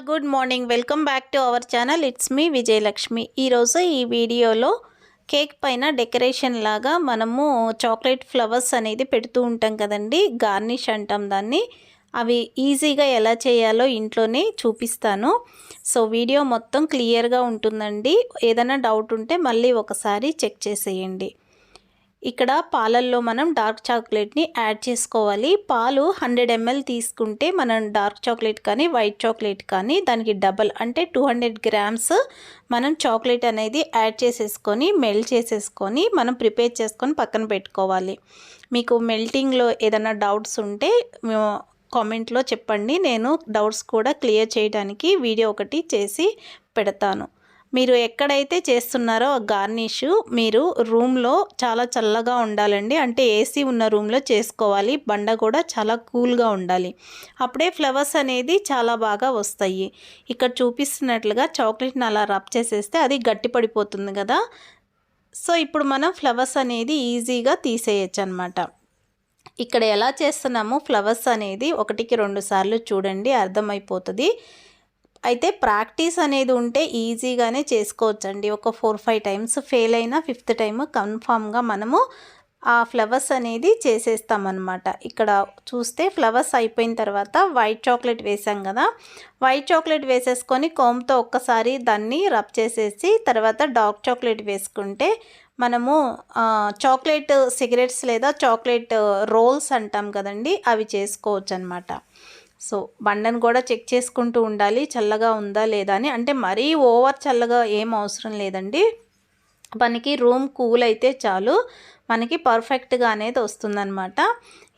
All good morning. Welcome back to our channel. It's me Vijayalakshmi. ఈరోజు ఈ వీడియోలో cake పైన డెకరేషన్ లాగా మనము చాక్లెట్ ఫ్లవర్స్ అనేది పెడుతూ ఉంటాం కదండి, గార్నిష్ అంటాం దాన్ని. అవి ఈజీగా ఎలా చేయాలో ఇంట్లోనే చూపిస్తాను. సో వీడియో మొత్తం క్లియర్గా ఉంటుందండి. ఏదైనా డౌట్ ఉంటే మళ్ళీ ఒకసారి చెక్ చేసేయండి. ఇక్కడ పాలల్లో మనం డార్క్ చాక్లెట్ని యాడ్ చేసుకోవాలి. పాలు 100 ml తీసుకుంటే మనం డార్క్ చాక్లెట్ కానీ వైట్ చాక్లెట్ కానీ దానికి డబల్ అంటే 200 grams మనం చాక్లెట్ అనేది యాడ్ చేసేసుకొని మెల్ట్ చేసేసుకొని మనం ప్రిపేర్ చేసుకొని పక్కన పెట్టుకోవాలి. మీకు మెల్టింగ్లో ఏదైనా డౌట్స్ ఉంటే కామెంట్లో చెప్పండి. నేను డౌట్స్ కూడా క్లియర్ చేయడానికి వీడియో ఒకటి చేసి పెడతాను. మీరు ఎక్కడైతే చేస్తున్నారో ఆ గార్నిష్ మీరు రూమ్లో చాలా చల్లగా ఉండాలండి. అంటే ఏసీ ఉన్న రూమ్లో చేసుకోవాలి. బండ కూడా చాలా కూల్గా ఉండాలి. అప్పుడే ఫ్లవర్స్ అనేది చాలా బాగా వస్తాయి. ఇక్కడ చూపిస్తున్నట్లుగా చాక్లెట్ని అలా రబ్ చేసేస్తే అది గట్టి పడిపోతుంది కదా. సో ఇప్పుడు మనం ఫ్లవర్స్ అనేది ఈజీగా తీసేయచ్చు అనమాట. ఇక్కడ ఎలా చేస్తున్నామో ఫ్లవర్స్ అనేది 1కి 2 సార్లు చూడండి, అర్థమైపోతుంది. అయితే ప్రాక్టీస్ అనేది ఉంటే ఈజీగానే చేసుకోవచ్చండి. ఒక 4-5 టైమ్స్ ఫెయిల్ అయినా 5th టైం కన్ఫామ్గా మనము ఆ ఫ్లవర్స్ అనేది చేసేస్తామన్నమాట. ఇక్కడ చూస్తే ఫ్లవర్స్ అయిపోయిన తర్వాత వైట్ చాక్లెట్ వేసాం కదా, వైట్ చాక్లెట్ వేసేసుకొని కోమ్తో ఒక్కసారి దాన్ని రబ్ చేసేసి తర్వాత డార్క్ చాక్లెట్ వేసుకుంటే మనము చాక్లెట్ సిగరెట్స్ లేదా చాక్లెట్ రోల్స్ అంటాం కదండి, అవి చేసుకోవచ్చు అనమాట. సో బండను కూడా చెక్ చేసుకుంటూ ఉండాలి చల్లగా ఉందా లేదా అని. అంటే మరీ ఓవర్ చల్లగా ఏం అవసరం లేదండి, మనకి రూమ్ కూల్ అయితే చాలు, మనకి పర్ఫెక్ట్గా అనేది వస్తుందన్నమాట.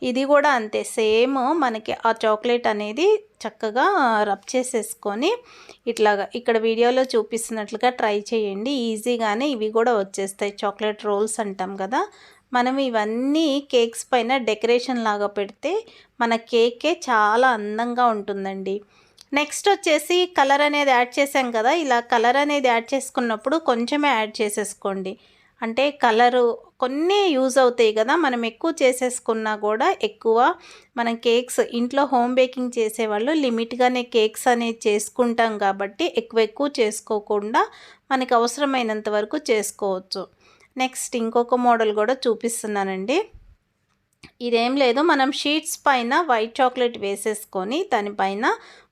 ఇది కూడా అంతే సేమ్. మనకి ఆ చాక్లెట్ అనేది చక్కగా రబ్ చేసేసుకొని ఇట్లాగా ఇక్కడ వీడియోలో చూపిస్తున్నట్లుగా ట్రై చేయండి. ఈజీగానే ఇవి కూడా వచ్చేస్తాయి. చాక్లెట్ రోల్స్ అంటాం కదా, మనం ఇవన్నీ కేక్స్ పైన డెకరేషన్ లాగా పెడితే మన కేకే చాలా అందంగా ఉంటుందండి. నెక్స్ట్ వచ్చేసి కలర్ అనేది యాడ్ చేసాం కదా, ఇలా కలర్ అనేది యాడ్ చేసుకున్నప్పుడు కొంచెమే యాడ్ చేసేసుకోండి. అంటే కలరు కొన్ని యూజ్ అవుతాయి కదా, మనం ఎక్కువ చేసేసుకున్నా కూడా ఎక్కువ మనం కేక్స్ ఇంట్లో హోమ్ బేకింగ్ చేసేవాళ్ళు లిమిట్గానే కేక్స్ అనేది చేసుకుంటాం కాబట్టి ఎక్కువ చేసుకోకుండా మనకి అవసరమైనంత వరకు చేసుకోవచ్చు. నెక్స్ట్ ఇంకొక మోడల్ కూడా చూపిస్తున్నానండి. ఇదేం లేదు, మనం షీట్స్ పైన వైట్ చాక్లెట్ వేసేసుకొని దానిపైన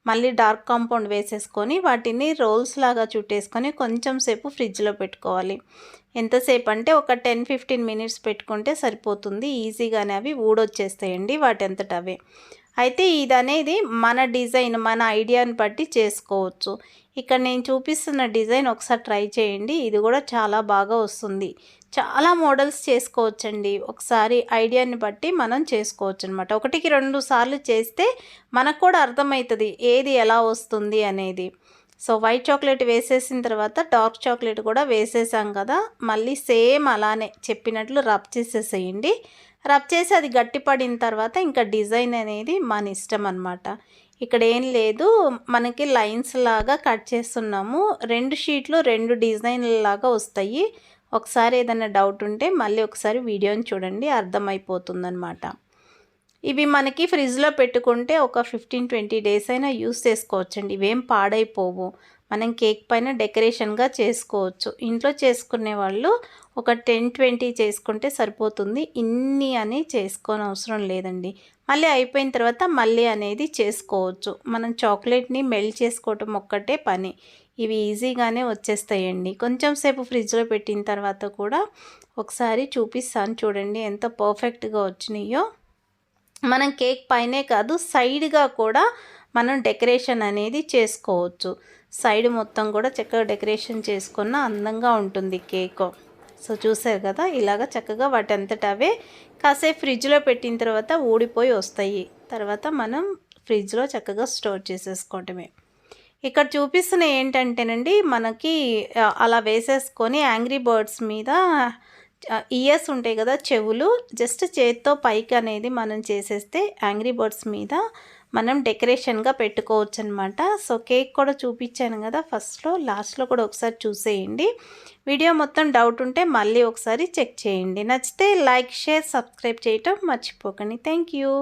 మళ్ళీ డార్క్ కాంపౌండ్ వేసేసుకొని వాటిని రోల్స్ లాగా చుట్టేసుకొని కొంచెం సేపు ఫ్రిడ్జ్లో పెట్టుకోవాలి. ఎంతసేపు అంటే ఒక 10-15 minutes పెట్టుకుంటే సరిపోతుంది. ఈజీగానే అవి ఊడొచ్చేస్తాయండి వాటంతట అవే. అయితే ఇది అనేది మన డిజైన్ మన ఐడియాని బట్టి చేసుకోవచ్చు. ఇక్కడ నేను చూపిస్తున్న డిజైన్ ఒకసారి ట్రై చేయండి, ఇది కూడా చాలా బాగా వస్తుంది. చాలా మోడల్స్ చేసుకోవచ్చండి, ఒకసారి ఐడియాని బట్టి మనం చేసుకోవచ్చు అనమాట. 1కి 2 సార్లు చేస్తే మనకు కూడా అర్థమవుతుంది ఏది ఎలా వస్తుంది అనేది. సో వైట్ చాక్లెట్ వేసేసిన తర్వాత డార్క్ చాక్లెట్ కూడా వేసేసాం కదా, మళ్ళీ సేమ్ అలానే చెప్పినట్లు రబ్ చేసేసేయండి. రబ్ చేసి అది గట్టిపడిన తర్వాత ఇంకా డిజైన్ అనేది మన ఇష్టం అన్నమాట. ఇక్కడ ఏం లేదు, మనకి లైన్స్ లాగా కట్ చేస్తున్నాము. 2 షీట్లు 2 డిజైన్ల లాగా వస్తాయి. ఒకసారి ఏదైనా డౌట్ ఉంటే మళ్ళీ ఒకసారి వీడియోని చూడండి, అర్థమైపోతుందన్నమాట. ఇవి మనకి ఫ్రిడ్జ్లో పెట్టుకుంటే ఒక 15-20 days అయినా యూస్ చేసుకోవచ్చండి. ఇవేం పాడైపోవు. మనం కేక్ పైన డెకరేషన్గా చేసుకోవచ్చు. ఇంట్లో చేసుకునే వాళ్ళు ఒక 10-20 చేసుకుంటే సరిపోతుంది. ఇన్ని అని చేసుకోని అవసరం లేదండి. మళ్ళీ అయిపోయిన తర్వాత మళ్ళీ అనేది చేసుకోవచ్చు. మనం చాక్లెట్ని మెల్ట్ చేసుకోవటం ఒక్కటే పని. ఇవి ఈజీగానే వచ్చేస్తాయండి. కొంచెం సేపు ఫ్రిడ్జ్లో పెట్టిన తర్వాత కూడా ఒకసారి చూపిస్తాను చూడండి ఎంత పర్ఫెక్ట్గా వచ్చినాయో. మనం కేక్ పైనే కాదు సైడ్గా కూడా మనం డెకరేషన్ అనేది చేసుకోవచ్చు. సైడ్ మొత్తం కూడా చక్కగా డెకరేషన్ చేసుకున్న అందంగా ఉంటుంది కేక్. సో చూసారు కదా, ఇలాగ చక్కగా వాటంతట అవే కాసేపు ఫ్రిడ్జ్లో పెట్టిన తర్వాత ఊడిపోయి వస్తాయి. తర్వాత మనం ఫ్రిడ్జ్లో చక్కగా స్టోర్ చేసేసుకోవటమే. ఇక్కడ చూపిస్తున్న ఏంటంటేనండి, మనకి అలా వేసేసుకొని యాంగ్రీ బర్డ్స్ మీద ఇయర్స్ ఉంటాయి కదా చెవులు, జస్ట్ చేత్తో పైకి అనేది మనం చేసేస్తే యాంగ్రీ బర్డ్స్ మీద మనం డెకరేషన్గా పెట్టుకోవచ్చు అనమాట. సో కేక్ కూడా చూపించాను కదా ఫస్ట్లో, లాస్ట్లో కూడా ఒకసారి చూసేయండి. వీడియో మొత్తం డౌట్ ఉంటే మళ్ళీ ఒకసారి చెక్ చేయండి. నచ్చితే లైక్, షేర్, సబ్స్క్రైబ్ చేయటం మర్చిపోకండి. Thank you.